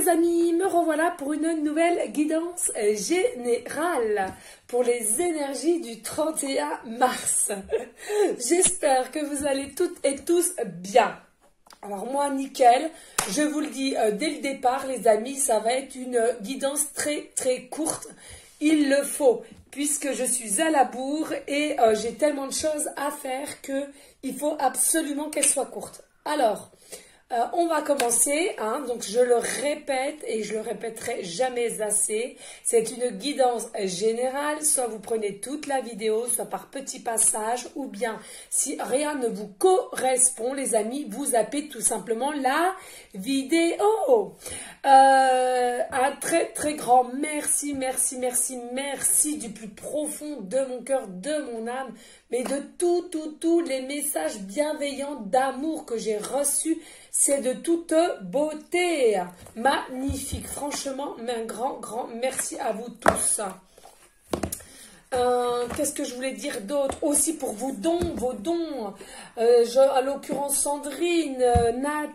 chers amis, me revoilà pour une nouvelle guidance générale pour les énergies du 31 mars. J'espère que vous allez toutes et tous bien. Alors moi, nickel, je vous le dis dès le départ les amis, ça va être une guidance très courte. Il le faut, puisque je suis à la bourre et j'ai tellement de choses à faire qu'il faut absolument qu'elle soit courte. Alors, on va commencer, donc je le répète et je le répéterai jamais assez. C'est une guidance générale, soit vous prenez toute la vidéo, soit par petits passages, ou bien si rien ne vous correspond, les amis, vous zappez tout simplement la vidéo. Un très grand merci du plus profond de mon cœur, de mon âme, mais de tous les messages bienveillants d'amour que j'ai reçus. C'est de toute beauté. Magnifique. Franchement, un grand merci à vous tous. Qu'est-ce que je voulais dire d'autre? Aussi pour vos dons. À l'occurrence, Sandrine, Nat,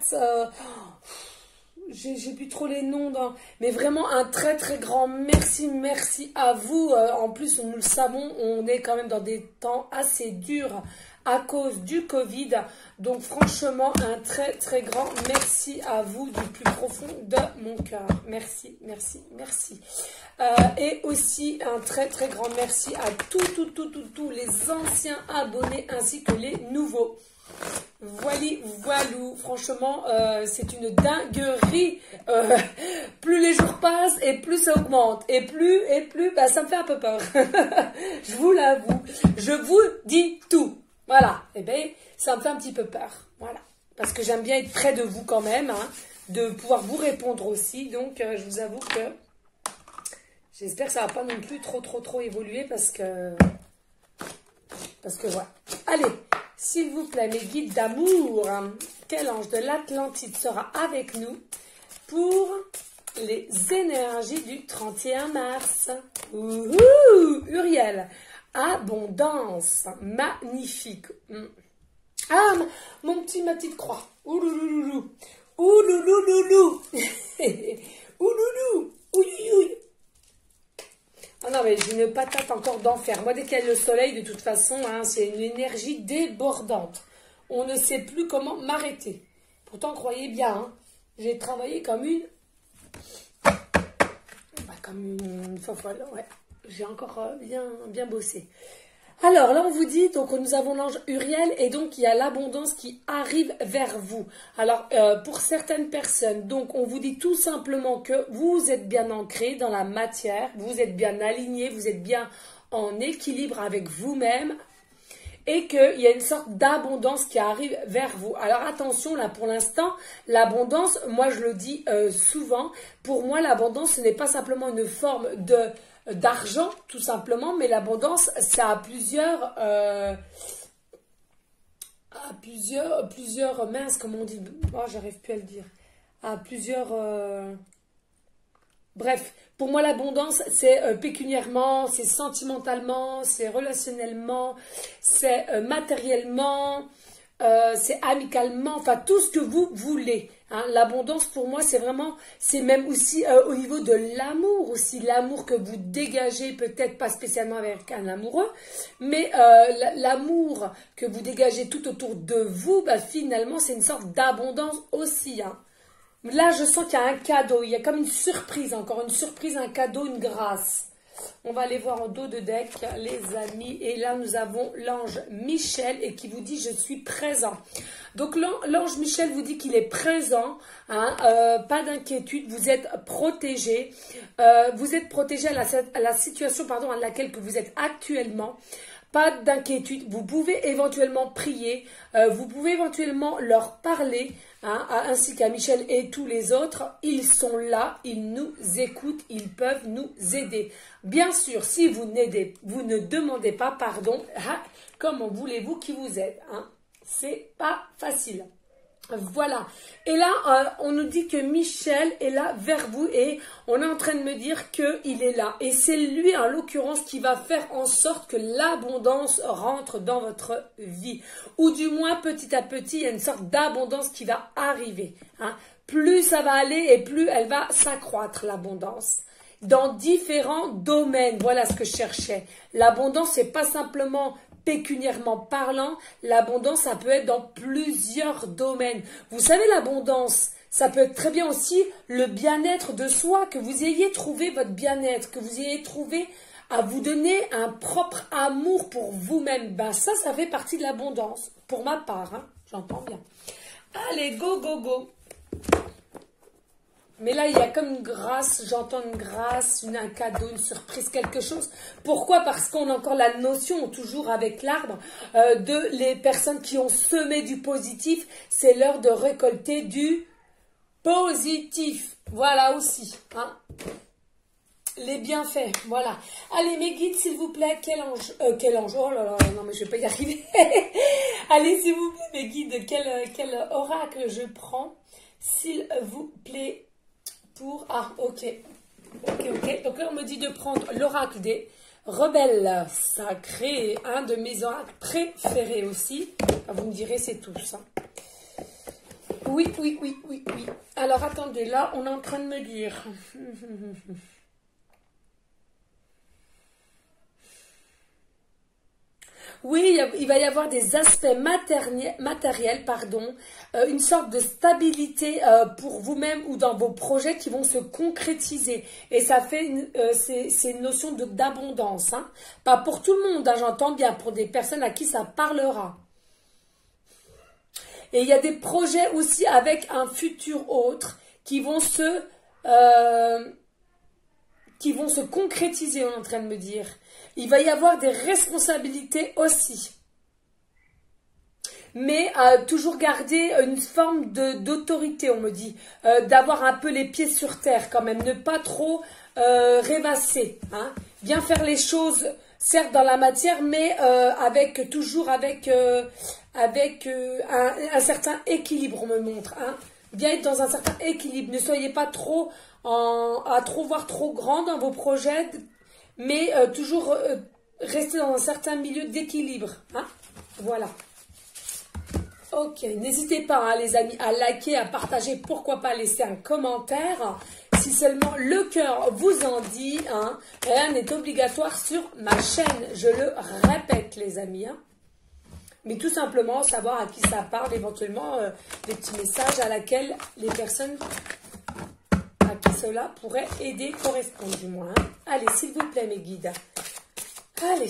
j'ai plus trop les noms, mais vraiment un très grand merci à vous. En plus, nous le savons, on est quand même dans des temps assez durs à cause du Covid. Donc franchement, un très grand merci à vous du plus profond de mon cœur. Merci. Et aussi un très grand merci à tous les anciens abonnés ainsi que les nouveaux. Voilou, franchement, c'est une dinguerie. Plus les jours passent et plus ça augmente. Et plus, bah, ça me fait un peu peur. Je vous l'avoue. Je vous dis tout. Voilà. Eh bien, ça me fait un petit peu peur. Voilà. Parce que j'aime bien être près de vous quand même, de pouvoir vous répondre aussi. Donc, je vous avoue que j'espère que ça ne va pas non plus trop évoluer parce que voilà. Allez. S'il vous plaît, mes guides d'amour, quel ange de l'Atlantide sera avec nous pour les énergies du 31 mars? Uriel, abondance, magnifique. Ah, ma petite croix. Ouloulouloulou. Ah non, mais j'ai une patate encore d'enfer. Moi, dès qu'il y a le soleil, de toute façon, c'est une énergie débordante. On ne sait plus comment m'arrêter. Pourtant, croyez bien, j'ai travaillé comme une... comme une fofolle, ouais. J'ai encore bien bossé. Alors là, on vous dit, donc nous avons l'ange Uriel et donc il y a l'abondance qui arrive vers vous. Alors, pour certaines personnes, donc on vous dit tout simplement que vous êtes bien ancré dans la matière, vous êtes bien aligné, vous êtes bien en équilibre avec vous-même et qu'il y a une sorte d'abondance qui arrive vers vous. Alors attention, là pour l'instant, l'abondance, moi je le dis souvent, pour moi l'abondance ce n'est pas simplement une forme d'argent tout simplement, mais l'abondance ça a plusieurs mince, comment on dit, j'arrive plus à le dire, à plusieurs bref, pour moi l'abondance c'est pécuniairement, c'est sentimentalement, c'est relationnellement, c'est matériellement, c'est amicalement, enfin tout ce que vous voulez. L'abondance pour moi c'est vraiment, c'est même aussi au niveau de l'amour aussi, l'amour que vous dégagez, peut-être pas spécialement avec un amoureux, mais l'amour que vous dégagez tout autour de vous, bah, finalement c'est une sorte d'abondance aussi. Là je sens qu'il y a un cadeau, il y a comme une surprise, encore une surprise, un cadeau, une grâce. On va aller voir en dos de deck, les amis. Et là, nous avons l'ange Michel et qui vous dit « Je suis présent ». Donc, l'ange Michel vous dit qu'il est présent. Pas d'inquiétude, vous êtes protégé. Vous êtes protégé à la situation à laquelle que vous êtes actuellement. Pas d'inquiétude, vous pouvez éventuellement prier, vous pouvez éventuellement leur parler, ainsi qu'à Michel et tous les autres. Ils sont là, ils nous écoutent, ils peuvent nous aider. Bien sûr, si vous ne demandez pas pardon, comment voulez-vous qu'ils vous aident? C'est pas facile. Voilà. Et là, on nous dit que Michel est là vers vous et on est en train de me dire qu'il est là. Et c'est lui, en l'occurrence, qui va faire en sorte que l'abondance rentre dans votre vie. Ou du moins, petit à petit, il y a une sorte d'abondance qui va arriver. plus ça va aller et plus elle va s'accroître, l'abondance. Dans différents domaines, voilà ce que je cherchais. L'abondance, c'est pas simplement pécuniairement parlant, l'abondance, ça peut être dans plusieurs domaines. Vous savez, l'abondance, ça peut être très bien aussi le bien-être de soi, que vous ayez trouvé votre bien-être, que vous ayez trouvé à vous donner un propre amour pour vous-même. Ben ça fait partie de l'abondance, pour ma part, hein, j'entends bien. Allez, go, go, go. Mais là, il y a comme une grâce, j'entends une grâce, un cadeau, une surprise, quelque chose. Pourquoi? Parce qu'on a encore la notion, toujours avec l'arbre, de les personnes qui ont semé du positif, c'est l'heure de récolter du positif. Voilà aussi, hein. Les bienfaits, voilà. Allez, mes guides, s'il vous plaît, quel ange, oh là là, non mais je vais pas y arriver. Allez, s'il vous plaît, mes guides, quel oracle je prends, s'il vous plaît. Ok. Donc là, on me dit de prendre l'oracle des rebelles sacrés, un de mes oracles préférés aussi. Vous me direz, c'est tout ça. Oui. Alors, attendez, là, on est en train de me dire... Oui, il va y avoir des aspects matériels, une sorte de stabilité pour vous-même ou dans vos projets qui vont se concrétiser. Et ça fait c'est une notion d'abondance. Hein. Pas pour tout le monde, hein, j'entends bien, pour des personnes à qui ça parlera. Et il y a des projets aussi avec un futur autre qui vont se concrétiser, on est en train de me dire. Il va y avoir des responsabilités aussi. Mais toujours garder une forme d'autorité, on me dit. D'avoir un peu les pieds sur terre quand même. Ne pas trop rêvasser. Hein. Bien faire les choses, certes dans la matière, mais toujours avec un certain équilibre, on me montre. Hein. Bien être dans un certain équilibre. Ne soyez pas trop à trop voir trop grand dans vos projets, mais toujours rester dans un certain milieu d'équilibre. Hein. Voilà. Ok, n'hésitez pas, hein, les amis, à liker, à partager, pourquoi pas laisser un commentaire. Si seulement le cœur vous en dit, hein, rien n'est obligatoire sur ma chaîne. Je le répète, les amis. Hein. Mais tout simplement, savoir à qui ça parle, éventuellement, des petits messages à laquelle les personnes à qui cela pourrait aider correspondent, du moins. Hein. Allez, s'il vous plaît, mes guides. Allez,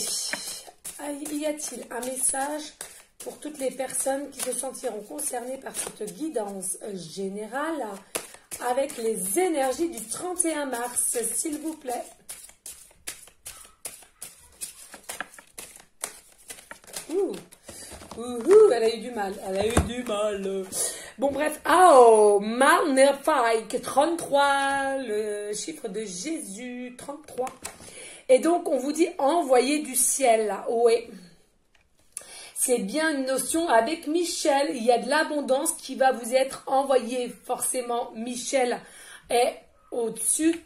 y a-t-il un message pour toutes les personnes qui se sentiront concernées par cette guidance générale avec les énergies du 31 mars, s'il vous plaît. Elle a eu du mal. Bon, bref. Oh, magnifique. 33, le chiffre de Jésus, 33. Et donc, on vous dit envoyer du ciel. Oui. C'est bien une notion avec Michel. Il y a de l'abondance qui va vous être envoyée. Forcément, Michel est au-dessus,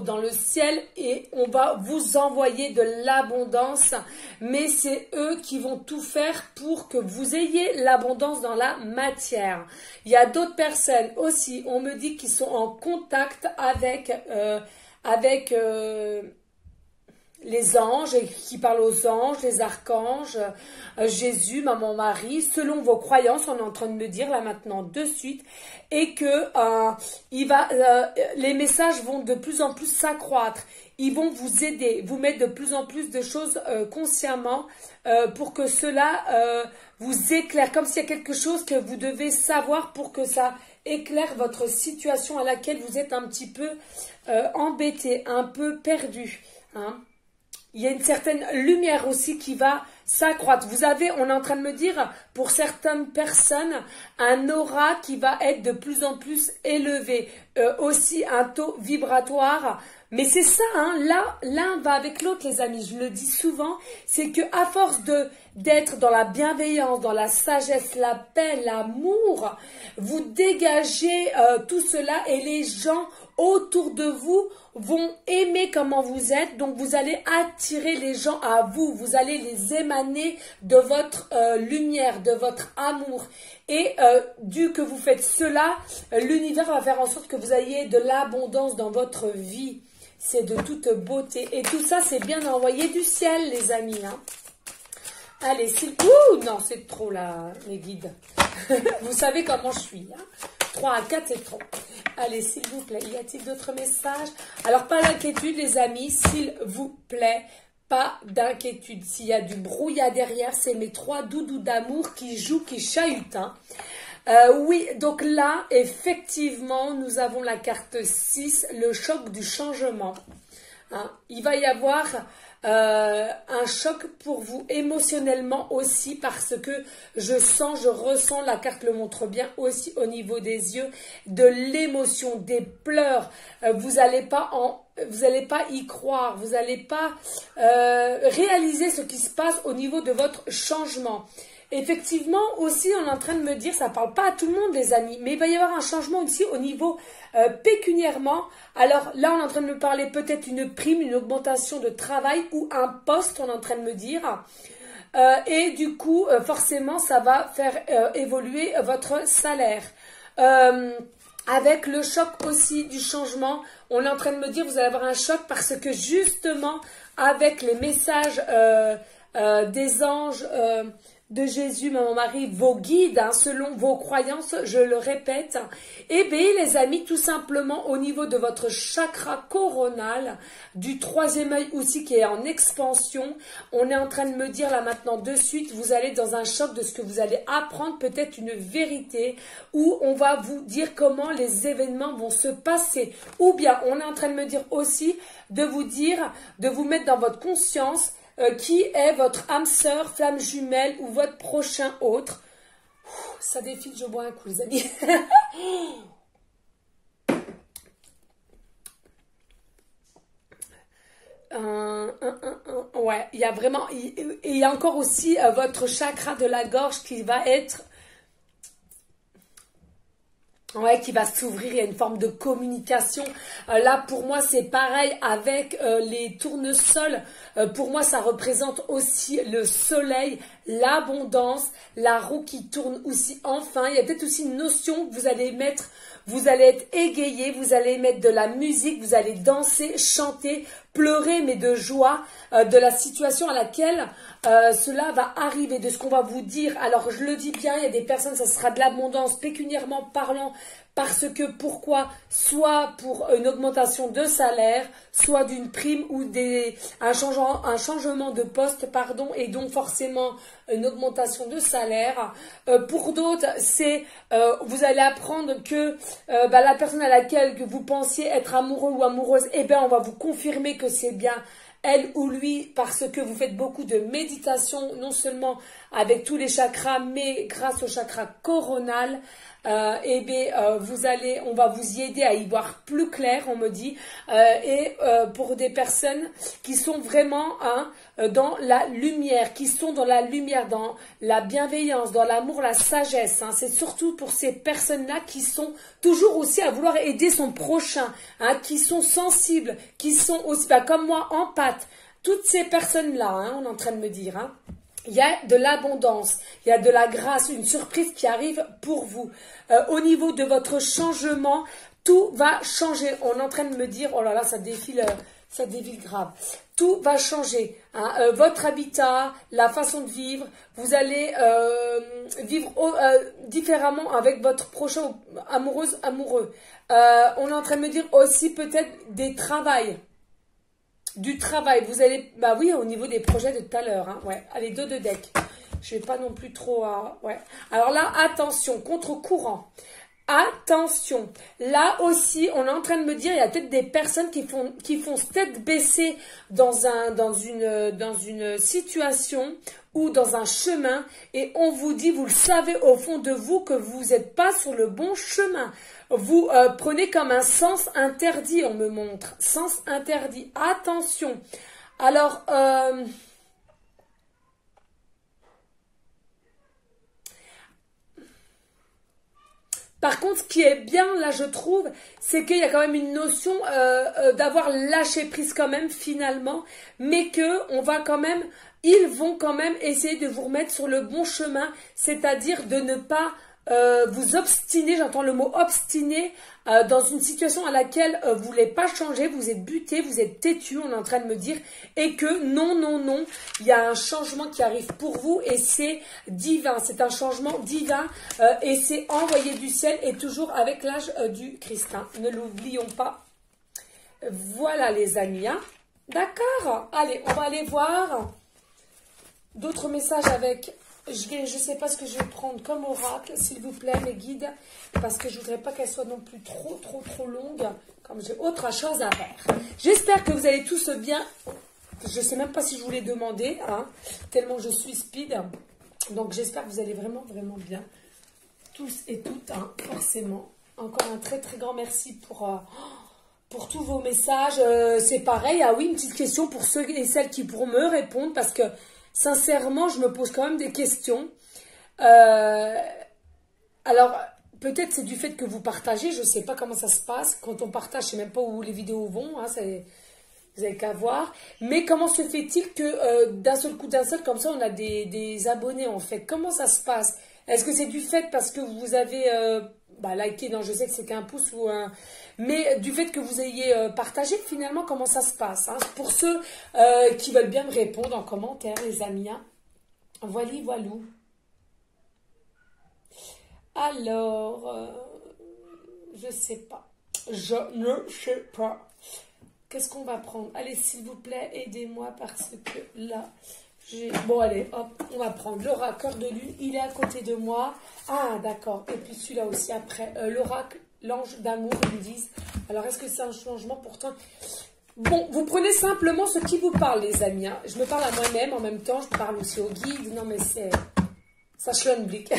dans le ciel, et on va vous envoyer de l'abondance. Mais c'est eux qui vont tout faire pour que vous ayez l'abondance dans la matière. Il y a d'autres personnes aussi, on me dit, qui sont en contact avec les anges, et qui parlent aux anges, les archanges, Jésus, maman Marie, selon vos croyances, on est en train de me dire là maintenant de suite, et que les messages vont de plus en plus s'accroître. Ils vont vous aider, vous mettre de plus en plus de choses consciemment pour que cela vous éclaire, comme s'il y a quelque chose que vous devez savoir pour que ça éclaire votre situation à laquelle vous êtes un petit peu embêté, un peu perdu. Hein. Il y a une certaine lumière aussi qui va s'accroître. Vous avez, on est en train de me dire, pour certaines personnes, un aura qui va être de plus en plus élevé. Aussi un taux vibratoire. Mais c'est ça, hein, là, l'un va avec l'autre, les amis. Je le dis souvent, c'est que à force d'être dans la bienveillance, dans la sagesse, la paix, l'amour, vous dégagez tout cela et les gens autour de vous vont aimer comment vous êtes. Donc, vous allez attirer les gens à vous. Vous allez les émaner de votre lumière, de votre amour. Et dû que vous faites cela, l'univers va faire en sorte que vous ayez de l'abondance dans votre vie. C'est de toute beauté. Et tout ça, c'est bien envoyé du ciel, les amis. Hein. Allez, ouh, non, c'est trop là, les guides. Vous savez comment je suis. Hein. 3 à 4, c'est trop. Allez, s'il vous plaît, y a-t-il d'autres messages? Alors, pas d'inquiétude, les amis, s'il vous plaît, pas d'inquiétude. S'il y a du brouillard derrière, c'est mes 3 doudous d'amour qui jouent, qui chahutent. Hein. Oui, donc là, effectivement, nous avons la carte 6, le choc du changement. Hein. Il va y avoir un choc pour vous émotionnellement aussi parce que je sens, je ressens, la carte le montre bien aussi au niveau des yeux, de l'émotion, des pleurs. Vous n'allez pas y croire, vous n'allez pas réaliser ce qui se passe au niveau de votre changement. Effectivement, aussi, on est en train de me dire, ça ne parle pas à tout le monde, les amis, mais il va y avoir un changement aussi au niveau pécuniairement. Alors là, on est en train de me parler peut-être une prime, une augmentation de travail ou un poste, on est en train de me dire. Et du coup, forcément, ça va faire évoluer votre salaire. Avec le choc aussi du changement, on est en train de me dire, vous allez avoir un choc parce que justement, avec les messages des anges... de Jésus, Maman Marie, vos guides, hein, selon vos croyances, je le répète. Eh bien, les amis, tout simplement, au niveau de votre chakra coronal, du 3e œil aussi qui est en expansion, on est en train de me dire là maintenant de suite, vous allez dans un choc de ce que vous allez apprendre, peut-être une vérité, où on va vous dire comment les événements vont se passer. Ou bien, on est en train de me dire aussi, de vous dire, de vous mettre dans votre conscience, qui est votre âme sœur, flamme jumelle ou votre prochain autre. Ça défile, je bois un coup, les amis. Ouais, il y a vraiment... il y a encore aussi votre chakra de la gorge qui va être... Ouais, qui va s'ouvrir, il y a une forme de communication. Là, pour moi, c'est pareil avec les tournesols. Pour moi, ça représente aussi le soleil, l'abondance, la roue qui tourne aussi enfin. Il y a peut-être aussi une notion que vous allez mettre, vous allez être égayé, vous allez mettre de la musique, vous allez danser, chanter, pleurer, mais de joie, de la situation à laquelle cela va arriver, de ce qu'on va vous dire. Alors, je le dis bien, il y a des personnes, ça sera de l'abondance, pécuniairement parlant, parce que pourquoi? Soit pour une augmentation de salaire, soit d'une prime ou un changement de poste, pardon, et donc forcément une augmentation de salaire. Pour d'autres, c'est vous allez apprendre que la personne à laquelle que vous pensiez être amoureux ou amoureuse, eh bien on va vous confirmer que c'est bien elle ou lui, parce que vous faites beaucoup de méditation, non seulement avec tous les chakras, mais grâce au chakra coronal, on va vous y aider à y voir plus clair, on me dit, pour des personnes qui sont vraiment dans la lumière, dans la bienveillance, dans l'amour, la sagesse. Hein. C'est surtout pour ces personnes-là qui sont toujours aussi à vouloir aider son prochain, hein, qui sont sensibles, qui sont aussi, comme moi, empathes. Toutes ces personnes-là, hein, on est en train de me dire, hein. Il y a de l'abondance, il y a de la grâce, une surprise qui arrive pour vous. Au niveau de votre changement, tout va changer. On est en train de me dire, oh là là, ça défile grave. Tout va changer. Hein. Votre habitat, la façon de vivre, vous allez vivre différemment avec votre prochain amoureuse, amoureux. On est en train de me dire aussi peut-être du travail, vous allez, bah oui, au niveau des projets de tout à l'heure, hein, ouais, allez, 2 de deck, je vais pas non plus trop, ouais, alors là, attention, contre-courant, attention, là aussi, on est en train de me dire, il y a peut-être des personnes qui font tête baissée dans une situation ou dans un chemin, et on vous dit, vous le savez au fond de vous, que vous n'êtes pas sur le bon chemin. Vous prenez comme un sens interdit, on me montre. Sens interdit. Attention. Alors, par contre, ce qui est bien, là, je trouve, c'est qu'il y a quand même une notion d'avoir lâché prise quand même, finalement, mais que on va quand même ils vont quand même essayer de vous remettre sur le bon chemin, c'est-à-dire de ne pas vous obstiner, j'entends le mot obstiner, dans une situation à laquelle vous voulez pas changer, vous êtes buté, vous êtes têtu, on est en train de me dire, et que non, non, non, il y a un changement qui arrive pour vous et c'est divin, c'est un changement divin et c'est envoyé du ciel et toujours avec l'âge du Christ, hein. Ne l'oublions pas. Voilà les amis, hein. D'accord, allez, on va aller voir d'autres messages avec... Je ne sais pas ce que je vais prendre comme oracle, s'il vous plaît, mes guides, parce que je ne voudrais pas qu'elle soit non plus trop longue, comme j'ai autre chose à faire. J'espère que vous allez tous bien. Je ne sais même pas si je vous l'ai demandé, hein, tellement je suis speed. Donc, j'espère que vous allez vraiment bien. Tous et toutes, hein, forcément. Encore un très grand merci pour tous vos messages. C'est pareil, ah oui, une petite question pour ceux et celles qui pourront me répondre, parce que sincèrement, je me pose quand même des questions. Alors, peut-être c'est du fait que vous partagez. Je ne sais pas comment ça se passe. Quand on partage, je ne sais même pas où les vidéos vont. Hein, vous n'avez qu'à voir. Mais comment se fait-il que d'un seul coup, comme ça, on a des abonnés, en fait? Comment ça se passe? Est-ce que c'est du fait parce que vous avez liké, non, je sais que c'est qu'un pouce ou un... Mais du fait que vous ayez partagé, finalement, comment ça se passe, hein? Pour ceux qui veulent bien me répondre en commentaire, les amis. Hein. Voilou. Alors, je sais pas. Je ne sais pas. Qu'est-ce qu'on va prendre? Allez, s'il vous plaît, aidez-moi parce que là... Bon, allez, hop, on va prendre l'oracle de lune. Il est à côté de moi. Ah, d'accord. Et puis celui-là aussi après. L'oracle, l'ange d'amour, ils me disent. Alors, est-ce que c'est un changement pourtant? Bon, vous prenez simplement ce qui vous parle, les amis. Hein. Je me parle à moi-même en même temps. Je parle aussi au guide. Non, mais c'est... Ça schlenblick.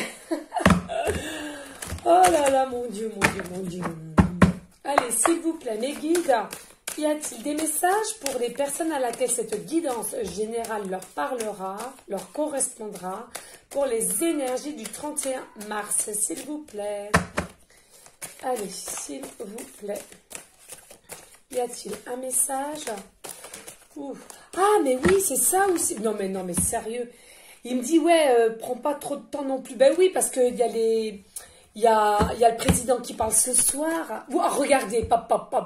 Oh là là, mon Dieu. Allez, s'il vous plaît, mes guides... Y a-t-il des messages pour les personnes à laquelle cette guidance générale leur parlera, leur correspondra, pour les énergies du 31 mars, s'il vous plaît? Allez, s'il vous plaît. Y a-t-il un message? Ouf. Ah, mais oui, c'est ça aussi. Non, mais sérieux. Il me dit, ouais, prends pas trop de temps non plus. Ben oui, parce qu'il y a les... Il y a le président qui parle ce soir. Oh, regardez,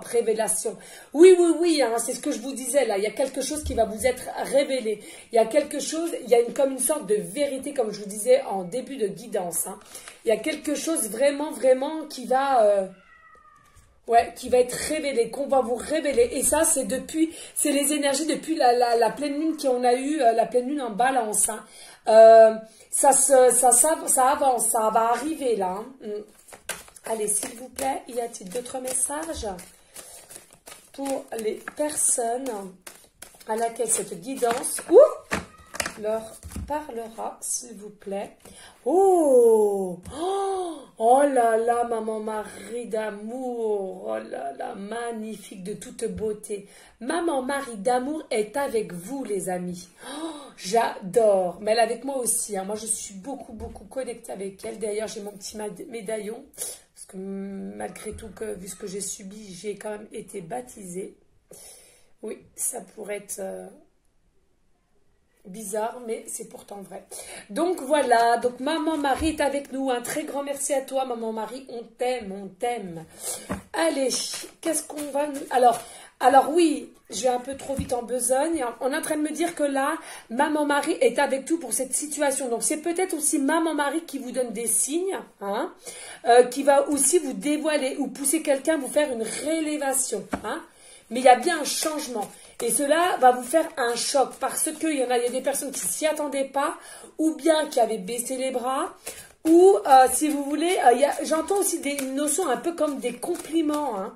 révélation. Oui, hein, c'est ce que je vous disais là. Il y a quelque chose qui va vous être révélé. Il y a quelque chose, il y a comme une sorte de vérité, comme je vous disais en début de guidance. Hein. Il y a quelque chose vraiment qui va... qui va être révélé, qu'on va vous révéler. Et ça, c'est les énergies depuis la pleine lune qu'on a eue, la pleine lune en balance. Hein. Ça avance, ça va arriver là. Hein. Allez, s'il vous plaît, y a-t-il d'autres messages pour les personnes à laquelle cette guidance leur parlera, s'il vous plaît? Oh là là, maman Marie d'amour, oh là là, magnifique, de toute beauté. Maman Marie d'amour est avec vous, les amis. Oh, j'adore, mais elle est avec moi aussi. Hein. Moi, je suis beaucoup connectée avec elle. D'ailleurs, j'ai mon petit médaillon, parce que malgré tout, vu ce que j'ai subi, j'ai quand même été baptisée. Oui, ça pourrait être... bizarre, mais c'est pourtant vrai. Donc voilà, donc Maman Marie est avec nous. Un très grand merci à toi, Maman Marie. On t'aime. Allez, qu'est-ce qu'on va... Alors oui, je vais un peu trop vite en besogne. On est en train de me dire que là, Maman Marie est avec nous pour cette situation. Donc c'est peut-être aussi Maman Marie qui vous donne des signes, hein, qui va aussi vous dévoiler ou pousser quelqu'un à vous faire une révélation, hein. Mais il y a bien un changement. Et cela va vous faire un choc parce qu'il y a des personnes qui ne s'y attendaient pas ou bien qui avaient baissé les bras ou, si vous voulez, j'entends aussi des notions un peu comme des compliments. Hein.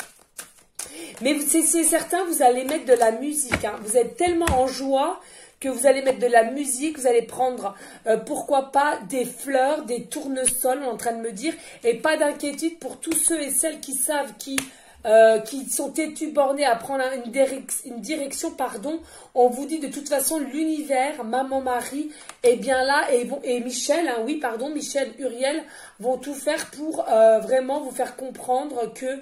Mais c'est certain, vous allez mettre de la musique. Hein. Vous êtes tellement en joie que vous allez mettre de la musique, vous allez prendre, pourquoi pas, des fleurs, des tournesols, on est en train de me dire, et pas d'inquiétude pour tous ceux et celles qui savent qui... qui sont têtus, bornés à prendre une direction, pardon, on vous dit de toute façon l'univers, maman Marie, et bien là, et Michel, hein, oui, pardon, Michel, Uriel, vont tout faire pour vraiment vous faire comprendre que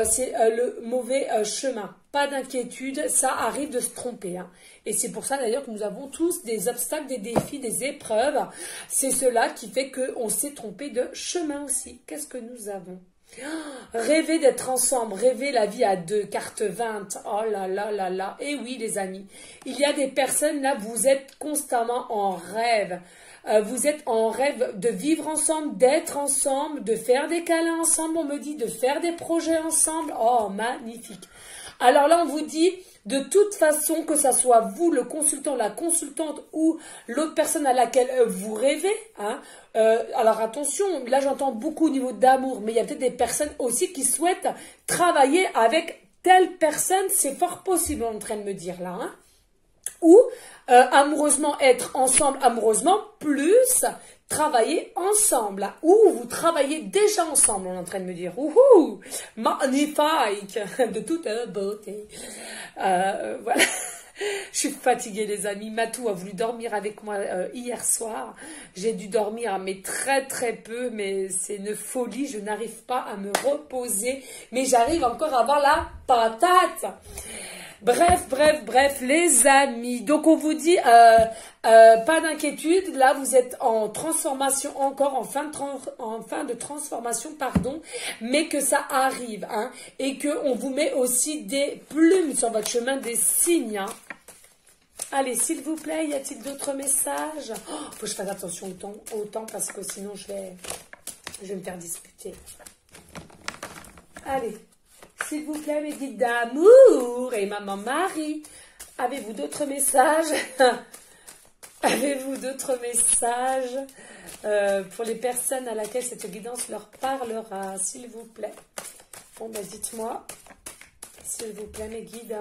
c'est le mauvais chemin. Pas d'inquiétude, ça arrive de se tromper. Hein. Et c'est pour ça d'ailleurs que nous avons tous des obstacles, des défis, des épreuves. C'est cela qui fait qu'on s'est trompé de chemin aussi. Qu'est-ce que nous avons? Rêver d'être ensemble, rêver la vie à deux, carte 20, oh là là là là, et oui les amis, il y a des personnes là, vous êtes constamment en rêve, vous êtes en rêve de vivre ensemble, d'être ensemble, de faire des câlins ensemble, on me dit de faire des projets ensemble, oh magnifique. Alors là on vous dit, de toute façon, que ça soit vous, le consultant, la consultante ou l'autre personne à laquelle vous rêvez, hein, alors attention, là j'entends beaucoup au niveau d'amour, mais il y a peut-être des personnes aussi qui souhaitent travailler avec telle personne, c'est fort possible, on est en train de me dire là, hein. Ou amoureusement être ensemble, amoureusement, plus travailler ensemble, ou vous travaillez déjà ensemble, on est en train de me dire, ouhou, magnifique, de toute beauté. Voilà. Je suis fatiguée les amis, Matou a voulu dormir avec moi hier soir, j'ai dû dormir mais très peu, mais c'est une folie, je n'arrive pas à me reposer, mais j'arrive encore à avoir la patate. Bref, les amis. Donc, on vous dit, pas d'inquiétude. Là, vous êtes en transformation encore, en fin de transformation, pardon. Mais que ça arrive, hein. Et qu'on vous met aussi des plumes sur votre chemin, des signes, hein. Allez, s'il vous plaît, y a-t-il d'autres messages? Oh, faut que je fasse attention au temps parce que sinon, je vais me faire disputer. Allez. S'il vous plaît, mes guides d'amour et maman Marie, avez-vous d'autres messages? Avez-vous d'autres messages pour les personnes à laquelle cette guidance leur parlera, s'il vous plaît? Bon, ben dites-moi, s'il vous plaît, mes guides.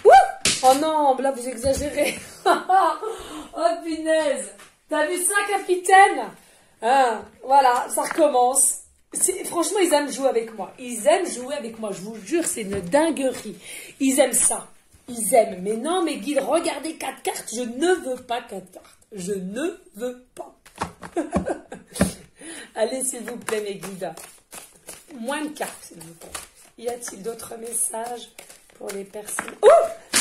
Ouh, oh non, là, vous exagérez. Oh, punaise. T'as vu ça, capitaine? Hein, voilà, ça recommence. Franchement, ils aiment jouer avec moi. Ils aiment jouer avec moi. Je vous jure, c'est une dinguerie. Ils aiment ça. Ils aiment. Mais non, mes guides, regardez 4 cartes. Je ne veux pas 4 cartes. Je ne veux pas. Allez, s'il vous plaît, mes guides. Moins de cartes, s'il vous plaît. Y a-t-il d'autres messages pour les personnes? Oh!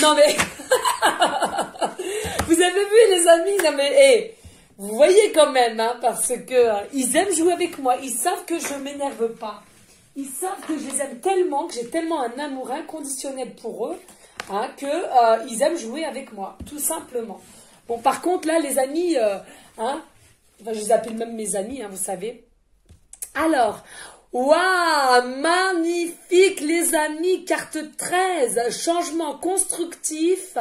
Non, mais... Vous avez vu, les amis? Non, mais... Hey, vous voyez quand même, hein, parce que ils aiment jouer avec moi. Ils savent que je ne m'énerve pas. Ils savent que je les aime tellement, que j'ai tellement un amour inconditionnel pour eux, hein, que ils aiment jouer avec moi, tout simplement. Bon, par contre, là, les amis, hein, enfin, je les appelle même mes amis, hein, vous savez. Alors, waouh, magnifique, les amis, carte 13, changement constructif.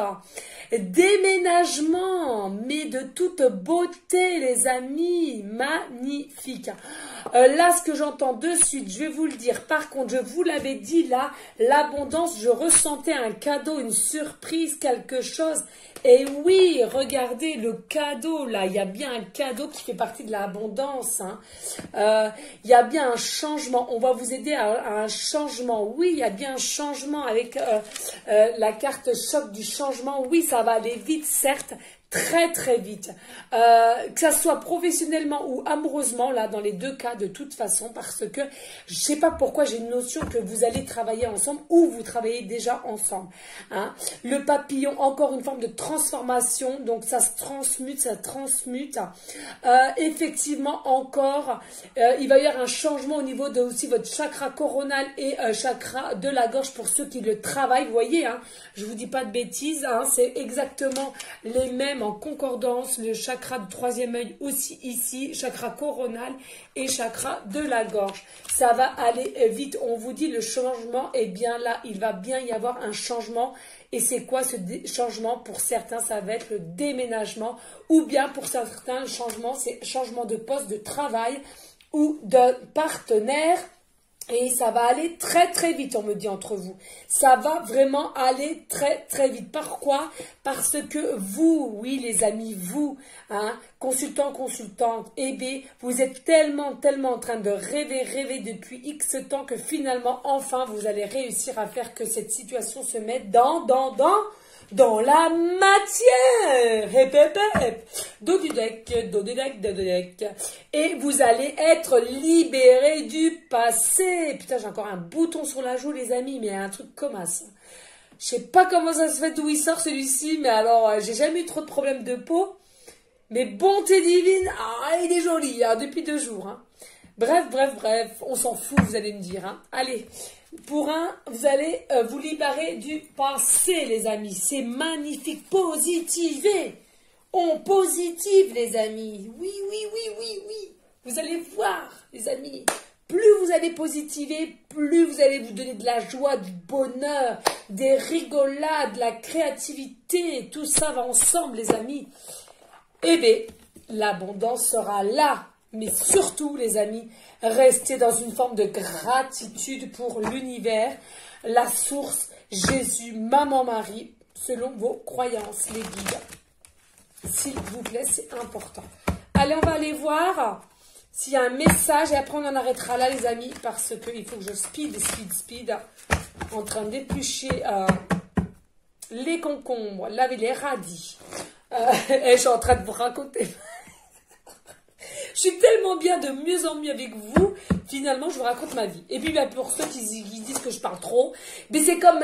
Déménagement, mais de toute beauté, les amis, magnifique. Là, ce que j'entends de suite, je vais vous le dire. Par contre, je vous l'avais dit, là, l'abondance, je ressentais un cadeau, une surprise, quelque chose. Et oui, regardez le cadeau, là, il y a bien un cadeau qui fait partie de l'abondance. Hein. Il y a bien un changement, on va vous aider à un changement. Oui, il y a bien un changement avec la carte choc du changement. Oui, ça va aller vite, certes, très vite. Que ça soit professionnellement ou amoureusement, là, dans les deux cas, de toute façon, parce que je sais pas pourquoi j'ai une notion que vous allez travailler ensemble ou vous travaillez déjà ensemble. Hein. Le papillon, encore une forme de transformation, donc ça se transmute, ça transmute. Effectivement, encore, il va y avoir un changement au niveau de aussi votre chakra coronal et chakra de la gorge pour ceux qui le travaillent. Vous voyez, hein, je vous dis pas de bêtises, hein, c'est exactement les mêmes en concordance, le chakra du troisième œil aussi ici, chakra coronal et chakra de la gorge. Ça va aller vite, on vous dit le changement est bien là, il va bien y avoir un changement. Et c'est quoi ce changement? Pour certains, ça va être le déménagement, ou bien pour certains, le changement, c'est changement de poste, de travail ou de partenaire. Et ça va aller très très vite, on me dit entre vous. Ça va vraiment aller très très vite. Pourquoi? Parce que vous, oui les amis, vous, hein, consultants, consultantes, eh bien, vous êtes tellement, tellement en train de rêver depuis X temps que finalement, enfin, vous allez réussir à faire que cette situation se mette dans la matière. Hep, hep, hep. Dos du deck, dos du deck, dos du deck. Et vous allez être libéré du passé. Putain, j'ai encore un bouton sur la joue, les amis, mais un truc comme ça. Je sais pas comment ça se fait, d'où il sort celui-ci, mais alors, j'ai jamais eu trop de problèmes de peau. Mais bonté divine, ah, il est joli, hein, depuis 2 jours. Hein. Bref, on s'en fout, vous allez me dire. Hein. Allez. Pour vous allez vous libérer du passé, les amis. C'est magnifique. Positivez. On positive, les amis. Oui. Vous allez voir, les amis. Plus vous allez positiver, plus vous allez vous donner de la joie, du bonheur, des rigolades, de la créativité. Tout ça va ensemble, les amis. Eh bien, l'abondance sera là. Mais surtout, les amis, restez dans une forme de gratitude pour l'univers, la source, Jésus, Maman Marie, selon vos croyances, les guides. S'il vous plaît, c'est important. Allez, on va aller voir s'il y a un message et après on en arrêtera là, les amis, parce qu'il faut que je speed, en train d'éplucher les concombres, laver les radis. Et je suis en train de vous raconter... Je suis tellement bien, de mieux en mieux avec vous. Finalement, je vous raconte ma vie. Et puis, bah, pour ceux qui disent que je parle trop, mais c'est comme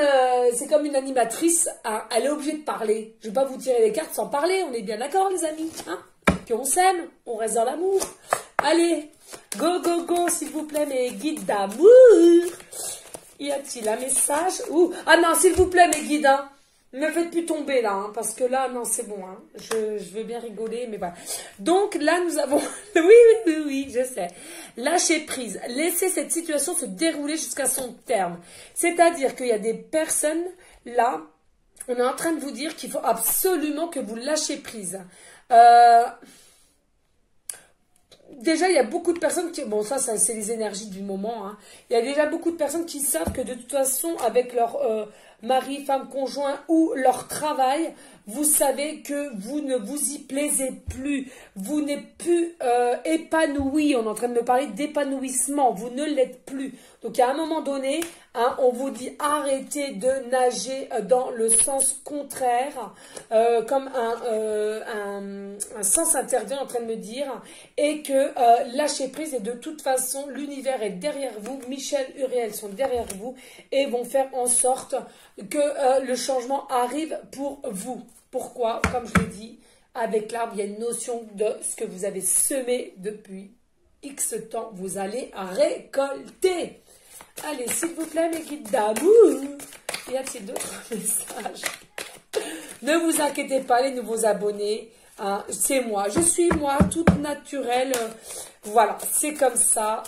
une animatrice. Hein, elle est obligée de parler. Je ne vais pas vous tirer les cartes sans parler. On est bien d'accord, les amis. Hein, puis on s'aime. On reste dans l'amour. Allez, go, s'il vous plaît, mes guides d'amour. Y a-t-il un message? Ah non, s'il vous plaît, mes guides, hein. Ne me faites plus tomber là, hein, parce que là, non, c'est bon. Hein. Je veux bien rigoler, mais voilà. Donc là, nous avons... oui, je sais. Lâcher prise. Laissez cette situation se dérouler jusqu'à son terme. C'est-à-dire qu'il y a des personnes, là, on est en train de vous dire qu'il faut absolument que vous lâchez prise. Déjà, il y a beaucoup de personnes qui... Bon, ça c'est les énergies du moment. Hein. Il y a déjà beaucoup de personnes qui savent que de toute façon, avec leur... mari, femme, conjoint ou leur travail, vous savez que vous ne vous y plaisez plus, vous n'êtes plus épanoui, on est en train de me parler d'épanouissement, vous ne l'êtes plus. Donc à un moment donné, hein, on vous dit arrêtez de nager dans le sens contraire, comme un sens interdit en train de me dire, et que lâchez prise et de toute façon l'univers est derrière vous, Michel, Uriel sont derrière vous et vont faire en sorte que le changement arrive pour vous. Pourquoi? Comme je l'ai dit, avec l'arbre, il y a une notion de ce que vous avez semé depuis X temps, vous allez récolter. Allez, s'il vous plaît, mes guides d'amour. Y a-t-il d'autres messages? Ne vous inquiétez pas, les nouveaux abonnés. Hein, c'est moi. Je suis moi, toute naturelle. Voilà, c'est comme ça.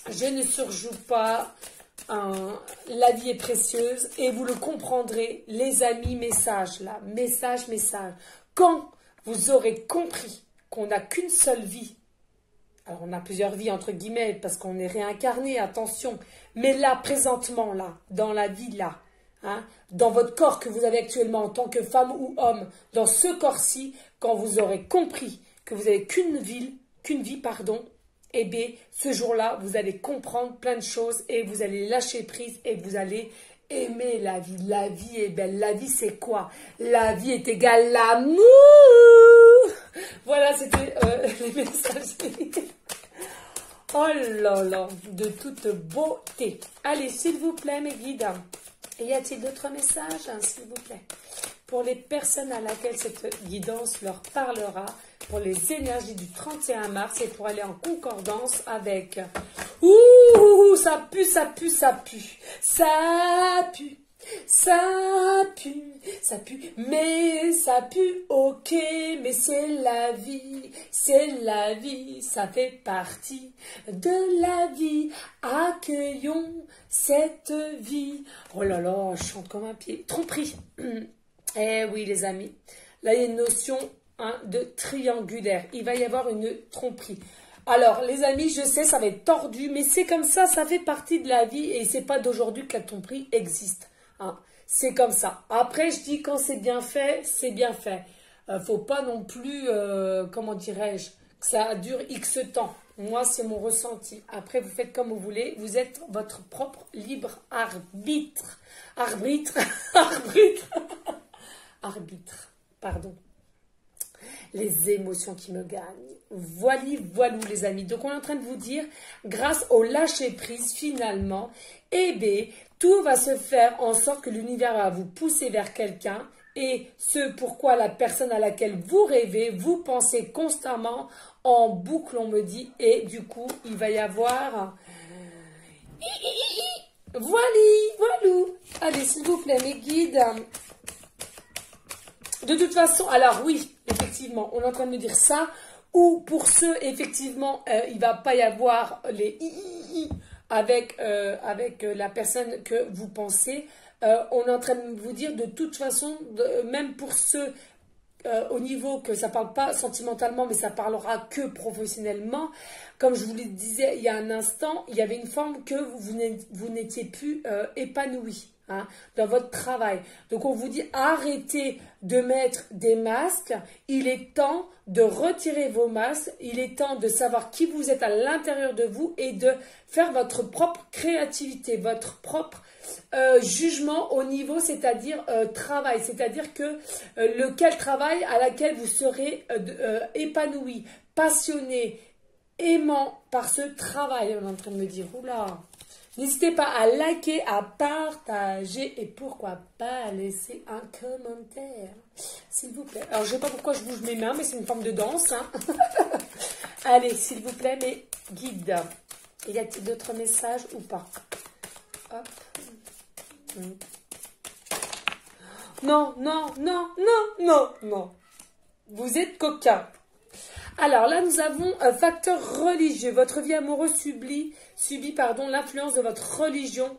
Je ne surjoue pas. La vie est précieuse et vous le comprendrez, les amis. Message là, message. Quand vous aurez compris qu'on n'a qu'une seule vie, alors on a plusieurs vies entre guillemets parce qu'on est réincarné, attention, mais là présentement là, dans la vie là, hein, dans votre corps que vous avez actuellement en tant que femme ou homme, dans ce corps-ci, quand vous aurez compris que vous n'avez qu'une vie, pardon. Eh bien, ce jour-là, vous allez comprendre plein de choses et vous allez lâcher prise et vous allez aimer la vie. La vie est belle. La vie, c'est quoi? La vie est égale l'amour. Voilà, c'était les messages. Oh là là, de toute beauté. Allez, s'il vous plaît, mes guides. Y a-t-il d'autres messages, hein, s'il vous plaît? Pour les personnes à laquelle cette guidance leur parlera, pour les énergies du 31 mars et pour aller en concordance avec... Ouh, ça pue, ça pue, ça pue. Ça pue, ça pue, ça pue. Mais ça pue, ok, mais c'est la vie, ça fait partie de la vie. Accueillons cette vie. Oh là là, je chante comme un pied. Tromperie. Eh oui, les amis. Là, il y a une notion... Hein, de triangulaire. Il va y avoir une tromperie. Alors, les amis, je sais, ça va être tordu, mais c'est comme ça fait partie de la vie et c'est pas d'aujourd'hui que la tromperie existe. Hein. C'est comme ça. Après, je dis quand c'est bien fait, c'est bien fait. Faut pas non plus, comment dirais-je, que ça dure X temps. Moi, c'est mon ressenti. Après, vous faites comme vous voulez. Vous êtes votre propre libre arbitre. Arbitre. Arbitre. Pardon. Les émotions qui me gagnent. Voilou, les amis. Donc, on est en train de vous dire, grâce au lâcher-prise, finalement, eh bien, tout va se faire en sorte que l'univers va vous pousser vers quelqu'un et ce pourquoi la personne à laquelle vous rêvez, vous pensez constamment en boucle, on me dit, et du coup, il va y avoir... Voilou. Allez, s'il vous plaît, mes guides. De toute façon, alors oui, effectivement, on est en train de me dire ça. Ou pour ceux, effectivement, il ne va pas y avoir les avec la personne que vous pensez. On est en train de vous dire de toute façon, même pour ceux au niveau que ça ne parle pas sentimentalement, mais ça parlera que professionnellement. Comme je vous le disais il y a un instant, il y avait une forme que vous n'étiez plus épanoui. Hein, dans votre travail. Donc on vous dit arrêtez de mettre des masques, il est temps de retirer vos masques, il est temps de savoir qui vous êtes à l'intérieur de vous et de faire votre propre créativité, votre propre jugement au niveau, c'est-à-dire travail, c'est-à-dire que lequel travail à laquelle vous serez épanoui, passionné, aimant par ce travail. On est en train de me dire, oula. N'hésitez pas à liker, à partager et pourquoi pas à laisser un commentaire, s'il vous plaît. Alors, je ne sais pas pourquoi je bouge mes mains, mais c'est une forme de danse. Hein. Allez, s'il vous plaît, mes guides. Y a-t-il d'autres messages ou pas? Hop. Non. Vous êtes coquin. Alors là, nous avons un facteur religieux. Votre vie amoureuse subit l'influence de votre religion.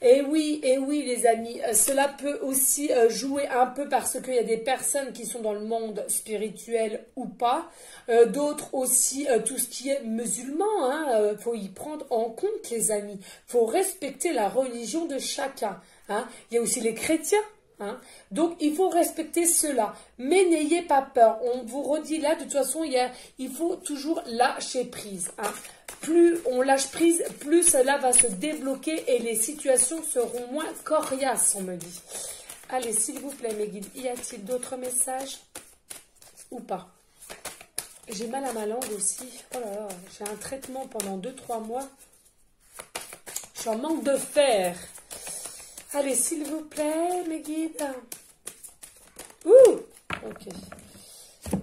Et oui, les amis, cela peut aussi jouer un peu parce qu'il y a des personnes qui sont dans le monde spirituel ou pas. D'autres aussi, tout ce qui est musulman, hein, faut y prendre en compte, les amis. Faut respecter la religion de chacun. Hein. Il y a aussi les chrétiens. Hein. Donc, il faut respecter cela. Mais n'ayez pas peur. On vous redit là, de toute façon, il faut toujours lâcher prise. Hein. Plus on lâche prise, plus cela va se débloquer et les situations seront moins coriaces, on me dit. Allez, s'il vous plaît, mes guides, y a-t-il d'autres messages ou pas? J'ai mal à ma langue aussi. Oh là là, j'ai un traitement pendant 2-3 mois. Je suis en manque de fer. Allez, s'il vous plaît, mes guides. Ok.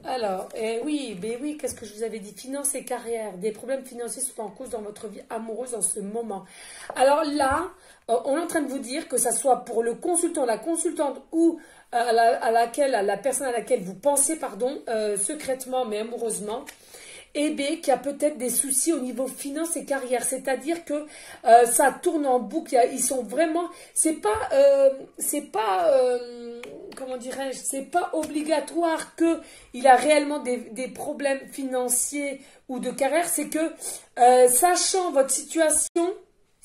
Alors, oui, qu'est-ce que je vous avais dit? Finances et carrière. Des problèmes financiers sont en cause dans votre vie amoureuse en ce moment. Alors là, on est en train de vous dire que ça soit pour le consultant, la consultante ou la personne à laquelle vous pensez, secrètement mais amoureusement, et B, qui a peut-être des soucis au niveau finance et carrière. C'est-à-dire que ça tourne en boucle. Ils sont vraiment... comment dirais-je, c'est pas obligatoire qu'il a réellement des problèmes financiers ou de carrière. C'est que, sachant votre situation,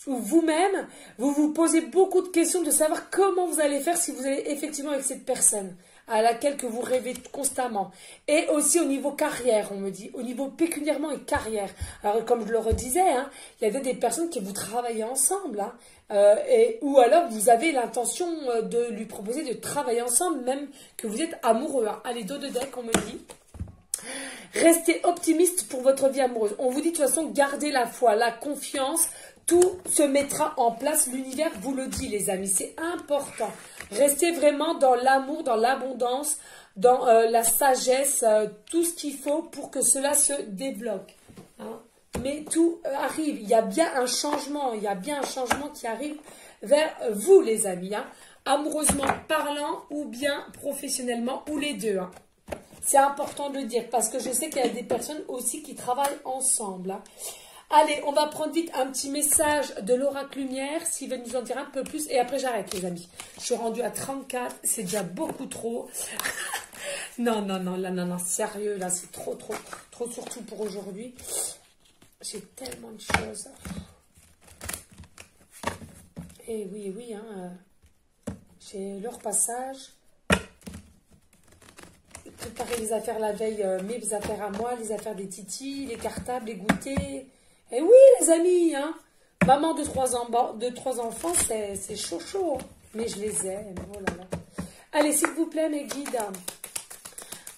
ou vous-même, vous vous posez beaucoup de questions de savoir comment vous allez faire si vous allez effectivement avec cette personne à laquelle que vous rêvez constamment. Et aussi au niveau carrière, on me dit, au niveau pécuniairement et carrière. Alors, comme je le redisais, hein, il y a des personnes qui vous travaillez ensemble, hein, ou alors vous avez l'intention de lui proposer de travailler ensemble, même que vous êtes amoureux. Hein. Allez, dos de deck, on me dit. Restez optimiste pour votre vie amoureuse. On vous dit de toute façon, gardez la foi, la confiance. Tout se mettra en place, l'univers vous le dit, les amis, c'est important. Restez vraiment dans l'amour, dans l'abondance, dans la sagesse, tout ce qu'il faut pour que cela se débloque. Hein. Mais tout arrive, il y a bien un changement, qui arrive vers vous, les amis. Hein. Amoureusement parlant ou bien professionnellement, ou les deux. Hein. C'est important de le dire parce que je sais qu'il y a des personnes aussi qui travaillent ensemble. Hein. Allez, on va prendre vite un petit message de l'oracle lumière, s'il veut nous en dire un peu plus. Et après, j'arrête, les amis. Je suis rendue à 34, c'est déjà beaucoup trop. Non, sérieux, là, c'est trop, surtout pour aujourd'hui. J'ai tellement de choses. Et oui, oui, hein, j'ai leur passage. Préparer les affaires la veille, mes affaires à moi, les affaires des titis, les cartables, les goûters. Et oui, les amis, hein. Maman de trois enfants, c'est chaud, chaud. Mais je les aime, oh là là. Allez, s'il vous plaît, mes guides.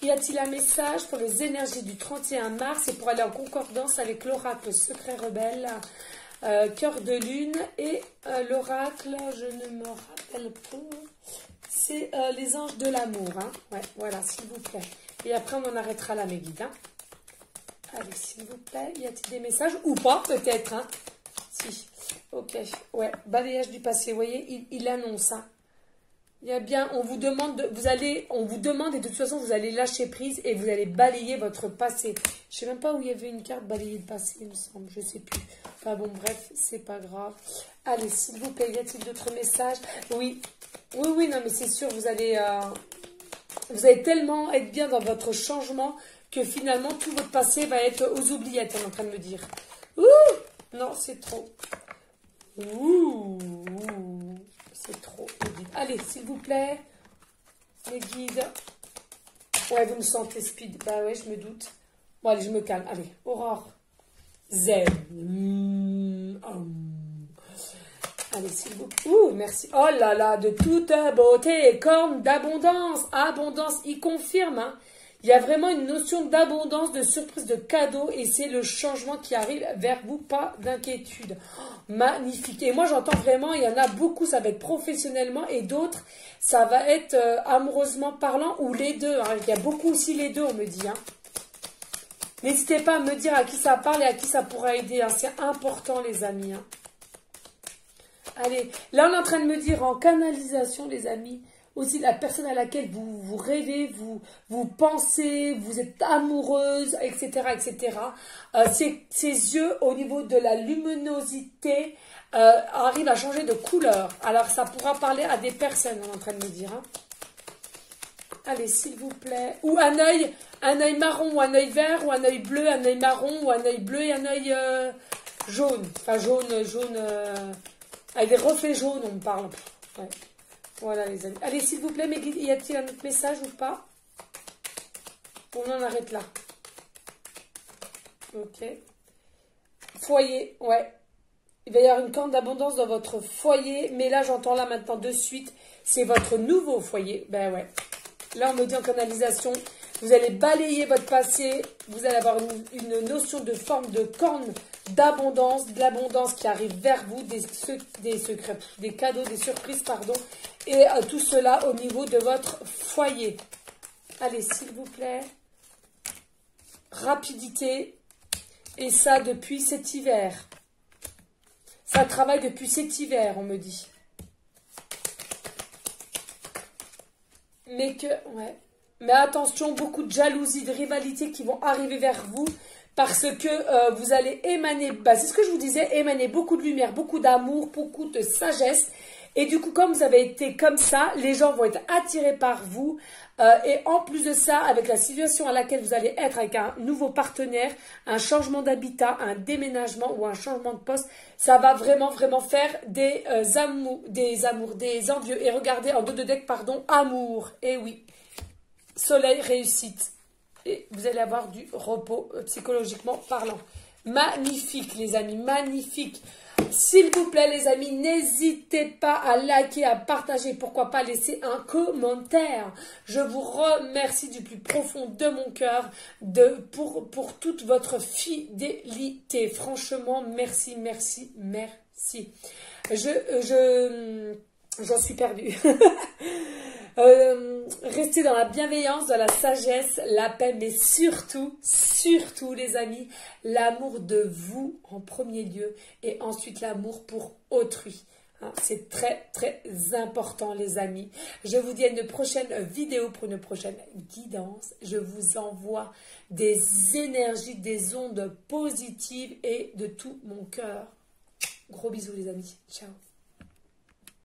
Y a-t-il un message pour les énergies du 31 mars et pour aller en concordance avec l'oracle secret rebelle, cœur de lune et l'oracle, je ne me rappelle pas, c'est les anges de l'amour. Hein. Ouais, voilà, s'il vous plaît. Et après, on en arrêtera là, mes guides. Hein. Allez, s'il vous plaît, y a-t-il des messages ou pas, peut-être, hein. Si, ok, ouais, balayage du passé, vous voyez, il annonce, hein. Il y a bien, on vous demande et de toute façon, vous allez lâcher prise et vous allez balayer votre passé. Je sais même pas où il y avait une carte balayer le passé, il me semble, je sais plus. Enfin bon, bref, c'est pas grave. Allez, s'il vous plaît, y a-t-il d'autres messages? Oui, oui, oui, non, mais c'est sûr, vous allez tellement être bien dans votre changement que finalement, tout votre passé va être aux oubliettes, on est en train de me dire. Ouh, non, c'est trop. Ouh, c'est trop. Allez, s'il vous plaît, les guides. Ouais, vous me sentez speed. Bah ouais, je me doute. Bon, allez, je me calme. Allez, Aurore. Zen. Allez, s'il vous plaît. Ouh, merci. Oh là là, de toute beauté, corne d'abondance. Abondance, il confirme, hein. Il y a vraiment une notion d'abondance, de surprise, de cadeau, et c'est le changement qui arrive vers vous, pas d'inquiétude. Oh, magnifique. Et moi, j'entends vraiment, il y en a beaucoup, ça va être professionnellement, et d'autres, ça va être amoureusement parlant, ou les deux. Hein. Il y a beaucoup aussi les deux, on me dit. Hein. N'hésitez pas à me dire à qui ça parle et à qui ça pourra aider. Hein. C'est important, les amis. Hein. Allez, là, on est en train de me dire en canalisation, les amis, aussi la personne à laquelle vous rêvez, vous pensez, vous êtes amoureuse, etc. etc. Ses yeux, au niveau de la luminosité, arrivent à changer de couleur. Alors, ça pourra parler à des personnes, on est en train de me dire. Hein. Allez, s'il vous plaît. Ou un œil marron, ou un œil vert, ou un œil bleu, un œil marron, ou un œil bleu et un œil jaune. Enfin, jaune, avec des reflets jaunes, on me parle. Ouais. Voilà, les amis. Allez, s'il vous plaît, mes guides, y a-t-il un autre message ou pas? On en arrête là. Ok. Foyer, ouais. Il va y avoir une corne d'abondance dans votre foyer. Mais là, j'entends là maintenant de suite, c'est votre nouveau foyer. Ben ouais. Là, on me dit en canalisation, vous allez balayer votre passé. Vous allez avoir une notion de forme de corne d'abondance, de l'abondance qui arrive vers vous, des secrets, des cadeaux, des surprises, pardon. Et tout cela au niveau de votre foyer. Allez, s'il vous plaît. Rapidité. Et ça depuis cet hiver. Ça travaille depuis cet hiver, on me dit. Mais que, ouais. Mais attention, beaucoup de jalousie, de rivalité qui vont arriver vers vous. Parce que vous allez émaner, bah, c'est ce que je vous disais, émaner beaucoup de lumière, beaucoup d'amour, beaucoup de sagesse. Et du coup, comme vous avez été comme ça, les gens vont être attirés par vous. Et en plus de ça, avec la situation à laquelle vous allez être avec un nouveau partenaire, un changement d'habitat, un déménagement ou un changement de poste, ça va vraiment, vraiment faire des envieux. Et regardez, en dos de deck, pardon, amour. Et oui, soleil, réussite. Et vous allez avoir du repos psychologiquement parlant. Magnifique, les amis, magnifique. S'il vous plaît, les amis, n'hésitez pas à liker, à partager, pourquoi pas laisser un commentaire. Je vous remercie du plus profond de mon cœur pour toute votre fidélité. Franchement, merci, merci, merci. J'en suis perdue. Restez dans la bienveillance, dans la sagesse, la paix, mais surtout, surtout les amis, l'amour de vous en premier lieu et ensuite l'amour pour autrui. Hein, c'est très, très important les amis. Je vous dis à une prochaine vidéo pour une prochaine guidance. Je vous envoie des énergies, des ondes positives et de tout mon cœur. Gros bisous les amis. Ciao.